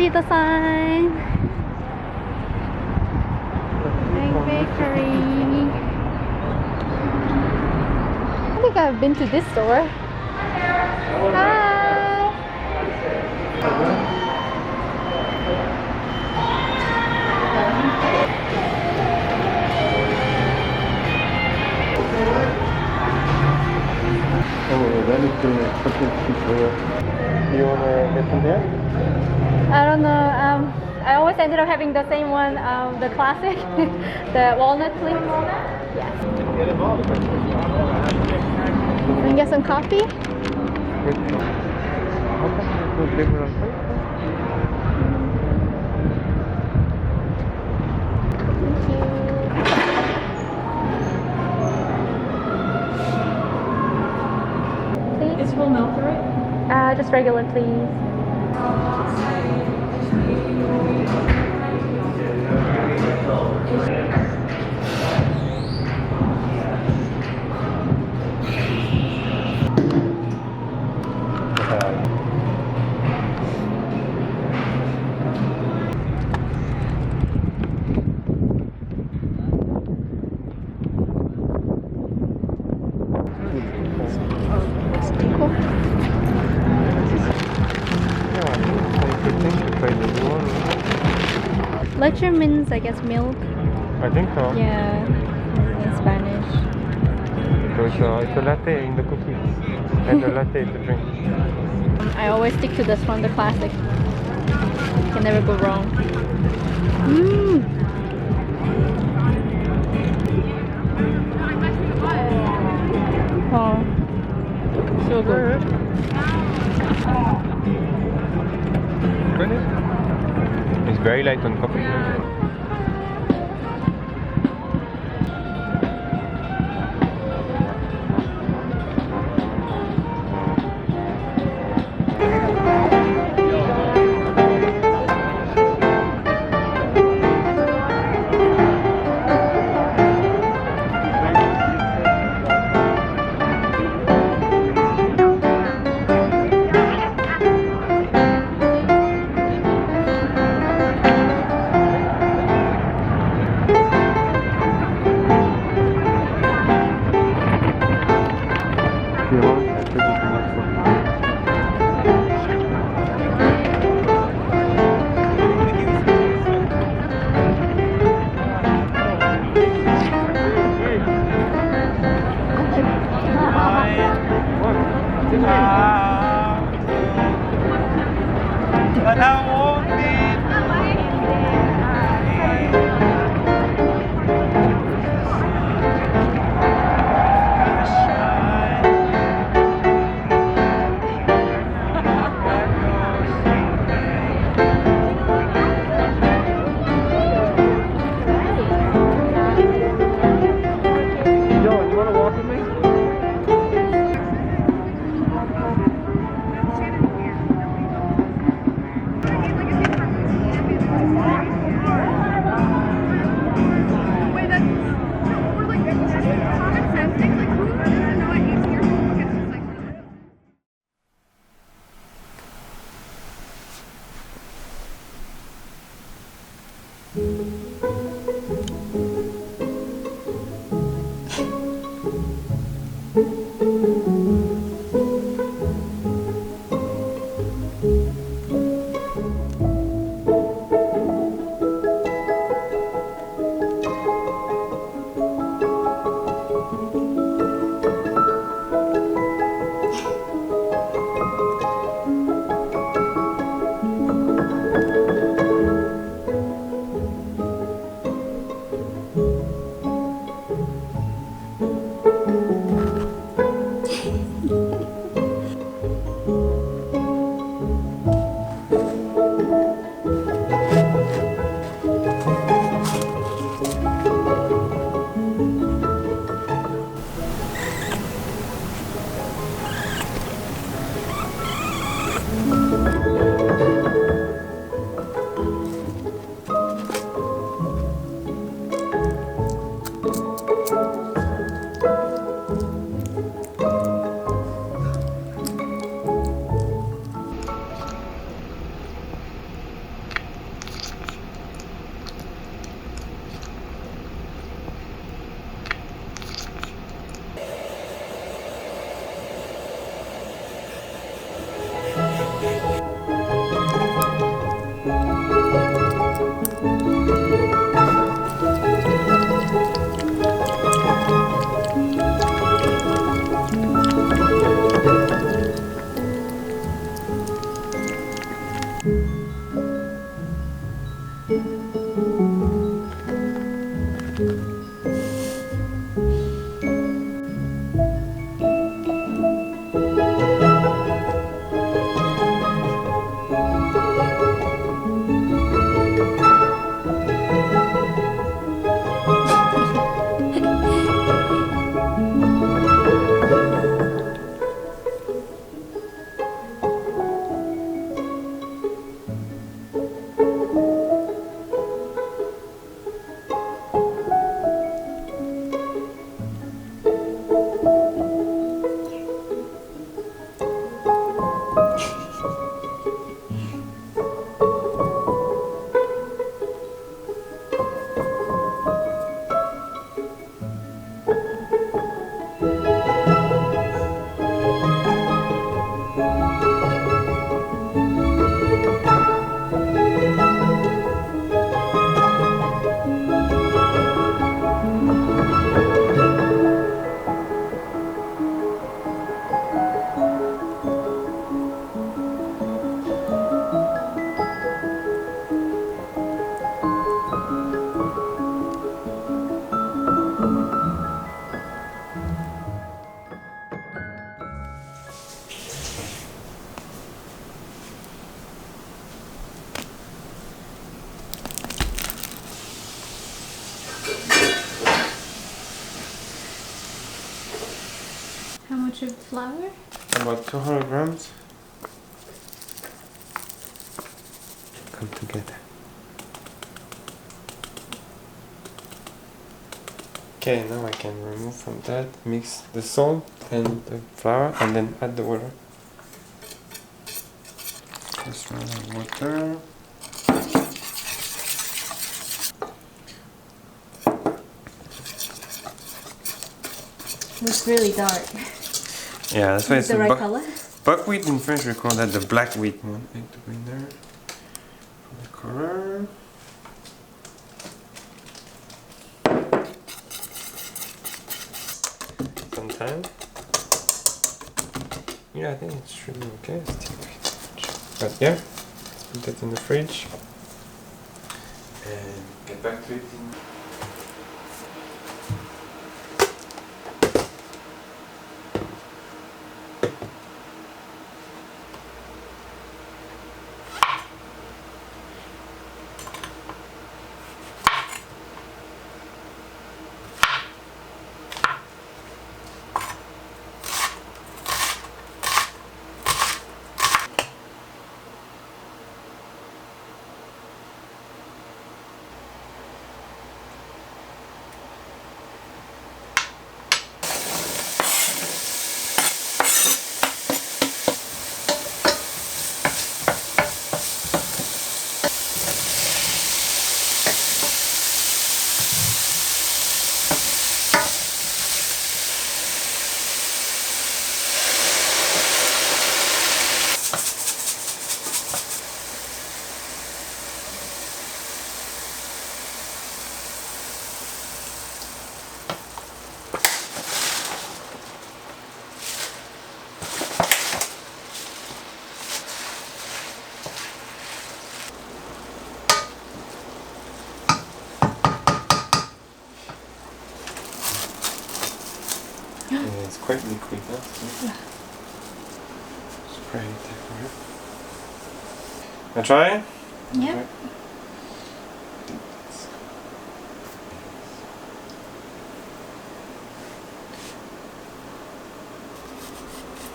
see the sign. Egg Bakery. I think I've been to this store. Hi. Oh, that is good. You wanna get some here? I don't know. I always ended up having the same one, the classic, the walnut plain walnut. Yes. Get it all. And get some coffee. Which one? How come there's no flavor on top? Thank you. Please? It's full milk, right? Just regular, please. Cool. Leche means, I guess, milk. I think so. Yeah, in Spanish. So it's a latte in the cookie. And the latte is the drink. I always stick to this one, the classic. Can never go wrong. Mmm. Oh, so good. It's very light on coffee. How much of flour? About 200 grams. Come together. Okay, now I can remove from that, mix the salt and the flour, and then add the water. Just run the water. Looks really dark. Yeah, that's why Is it's the a right color? buckwheat in French. We call that the black wheat. One egg to go in there. The color. Sometimes. Yeah, I think it should be okay. But yeah, let's put that in the fridge and get back to it in. Yeah, it's quite liquid, huh? Yeah. Spray it everywhere. Wanna try? Yeah. Okay.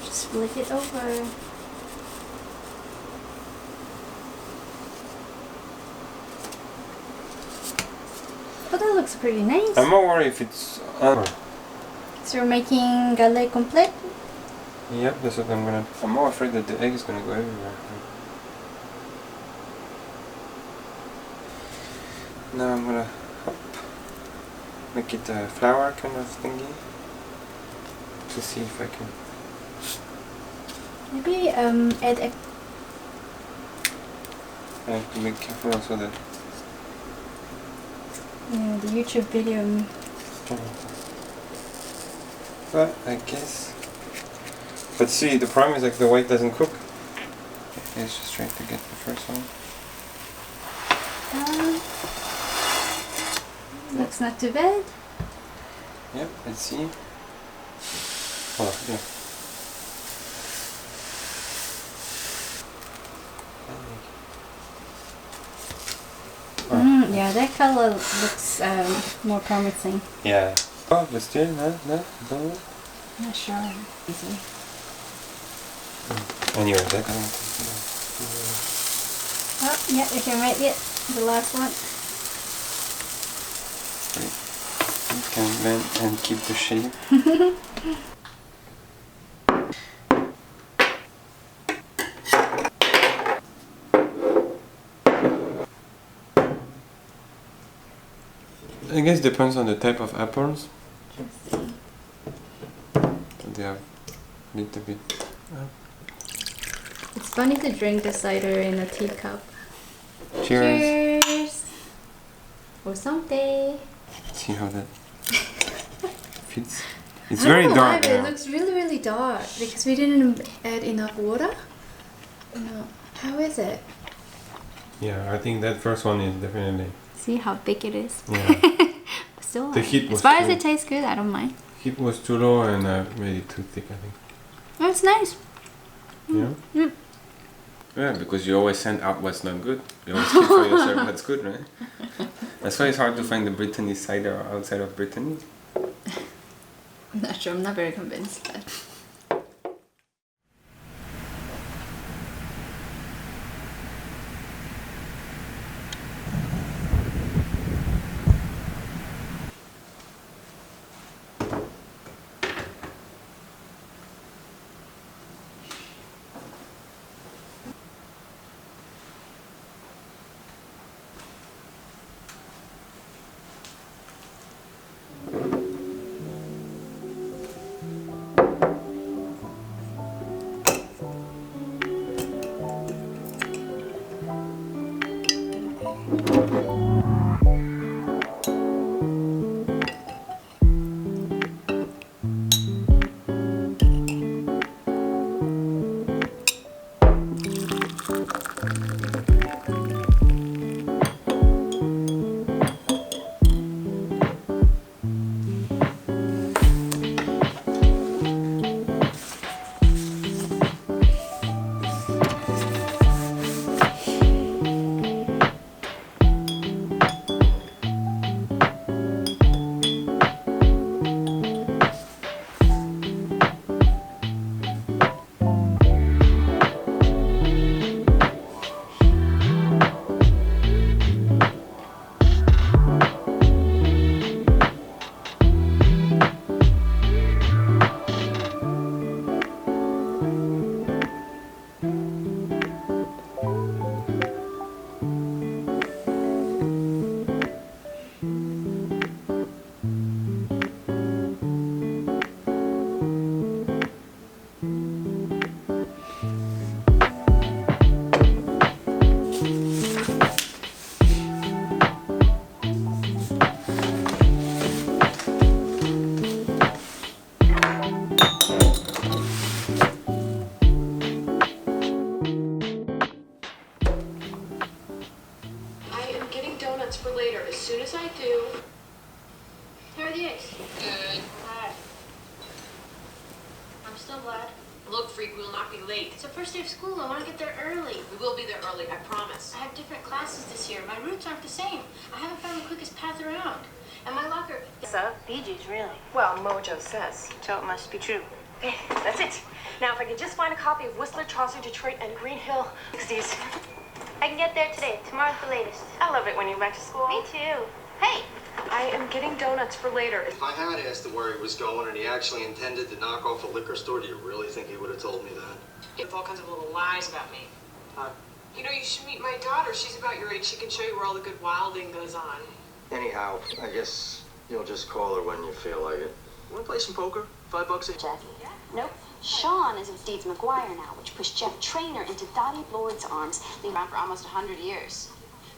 Just flip it over. Oh, that looks pretty nice. I'm more worried if it's So you're making galette complete? Yep, that's what I'm gonna. I'm more afraid that the egg is gonna go everywhere. Now I'm gonna make it a flour kind of thingy to see if I can. Maybe add a I have to be careful also that. yeah, the YouTube video. But I guess. But see, the problem is like the white doesn't cook. Let's just try to get the first one. Looks not too bad. Yep, let's see. Oh, yeah. Yeah, that color looks more promising. Yeah. Oh, but still, no, don't. Not sure. Easy. Anyway, that Oh, yeah, you can make it. The last one. you can bend and keep the shape. I guess depends on the type of apples. They have a little bit. It's funny to drink the cider in a teacup. Cheers. Cheers! For someday. See how that fits. It's I very don't know dark why, but now. it looks really, really dark because we didn't add enough water. No. How is it? Yeah, I think that first one is definitely. See how thick it is. Yeah. Still, The heat as was far as too- it tastes good, I don't mind. Heat was too low and I made it too thick, I think. Oh, it's nice. Yeah? Mm. Yeah, because you always send out what's not good. You always keep for yourself what's good, right? That's why it's hard to find the Brittany cider outside of Brittany. I'm not sure. I'm not very convinced. But. For later. As soon as I do. How are the eggs? Good. Hi. I'm still glad. Look, freak, we will not be late. It's the first day of school. I want to get there early. We will be there early, I promise. I have different classes this year. My routes aren't the same. I haven't found the quickest path around. And my locker... So, Bee Gees, really? Well, Mojo says. So it must be true. Okay, that's it. Now, if I could just find a copy of Whistler, Charleston, Detroit, and Green Hill 60s. I can get there today. Tomorrow's the latest. I love it when you're back to school. Me too. Hey! I am getting donuts for later. If I had asked him where he was going and he actually intended to knock off a liquor store, do you really think he would have told me that? With all kinds of little lies about me. You know, you should meet my daughter. She's about your age. She can show you where all the good wilding goes on. Anyhow, I guess you'll just call her when you feel like it. Want to play some poker? $5 a... Jackie. Nope. Sean is with Steve McGuire now, which pushed Jeff Trainer into Dottie Lord's arms. They've been around for almost 100 years.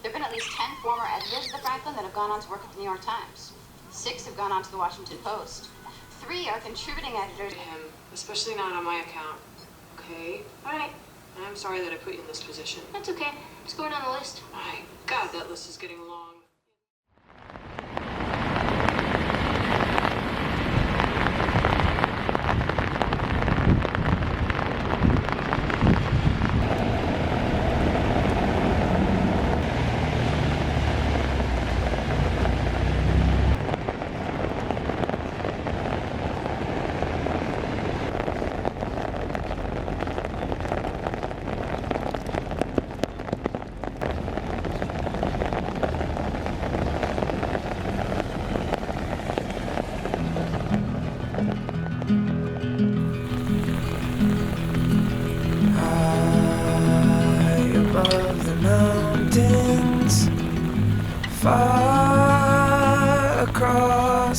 There have been at least 10 former editors of the Franklin that have gone on to work at the New York Times. 6 have gone on to the Washington Post. 3 are contributing editors. Him, especially not on my account. Okay? All right. And I'm sorry that I put you in this position. That's okay. Just going down the list. My God, that list is getting long.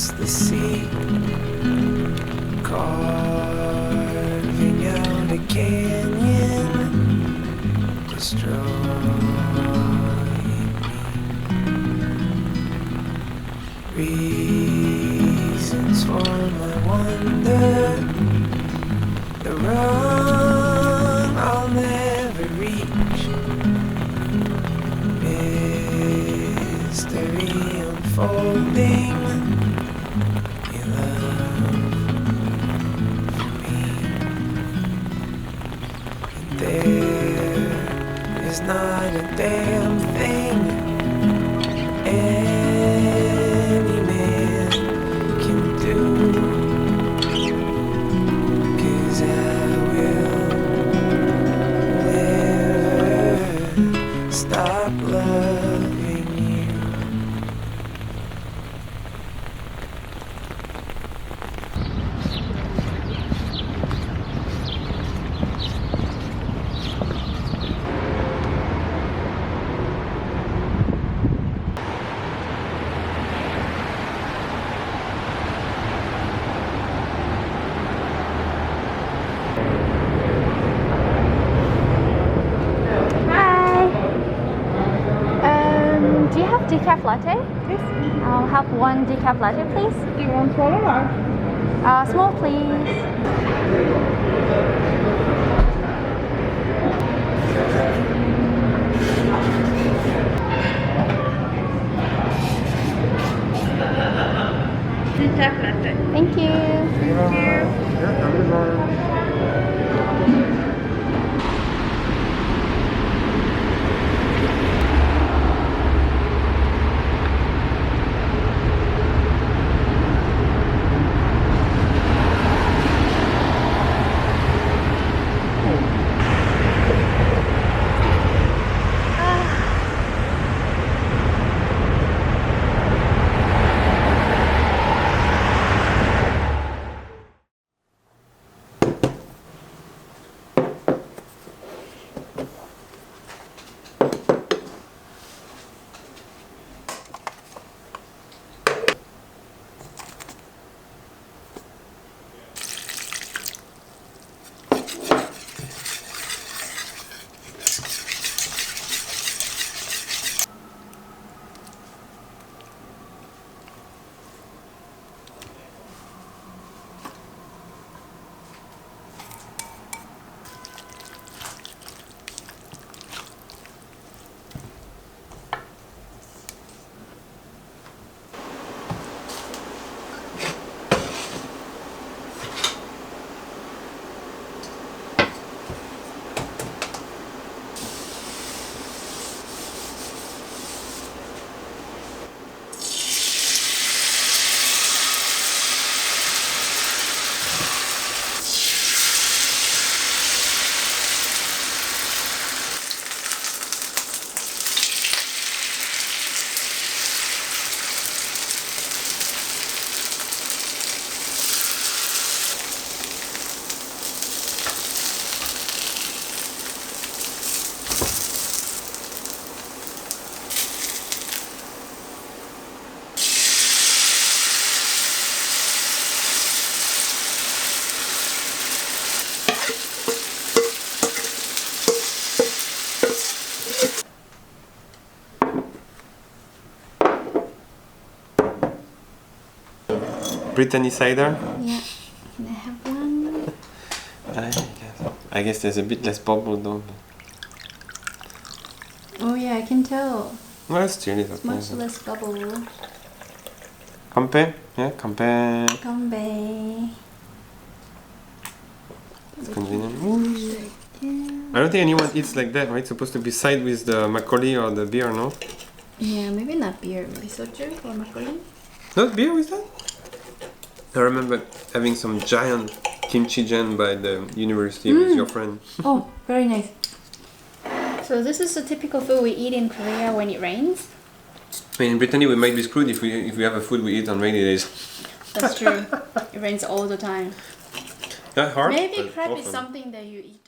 across the sea, carving out a canyon, destroying me. Reasons for my wonder, the run I'll never reach, mystery unfolding, your love for me. And there is not a damn thing any man can do, 'cause I will never stop loving you. Hi. Do you have decaf latte? Yes. I'll have one decaf latte, please. Do you want small or large? Small, please. Decaf latte. Thank you. Brittany cider. Yeah. Can I have one? I guess there's a bit less bubble though. Oh yeah, I can tell. Well, still it's okay. Much less bubble. Kanpe? Yeah, kanpe. Ganbei. It's convenient. I don't think anyone eats like that, right? It's supposed to be side with the makgeolli or the beer, no? Yeah, maybe not beer, maybe soju or makgeolli. Not beer with that? I remember having some giant kimchi jjigae by the university with your friend. Oh, very nice. So this is the typical food we eat in Korea when it rains. I mean, in Brittany we might be screwed if we have a food we eat on rainy days. That's true. It rains all the time. Not hard. Maybe but crab is often. something that you eat.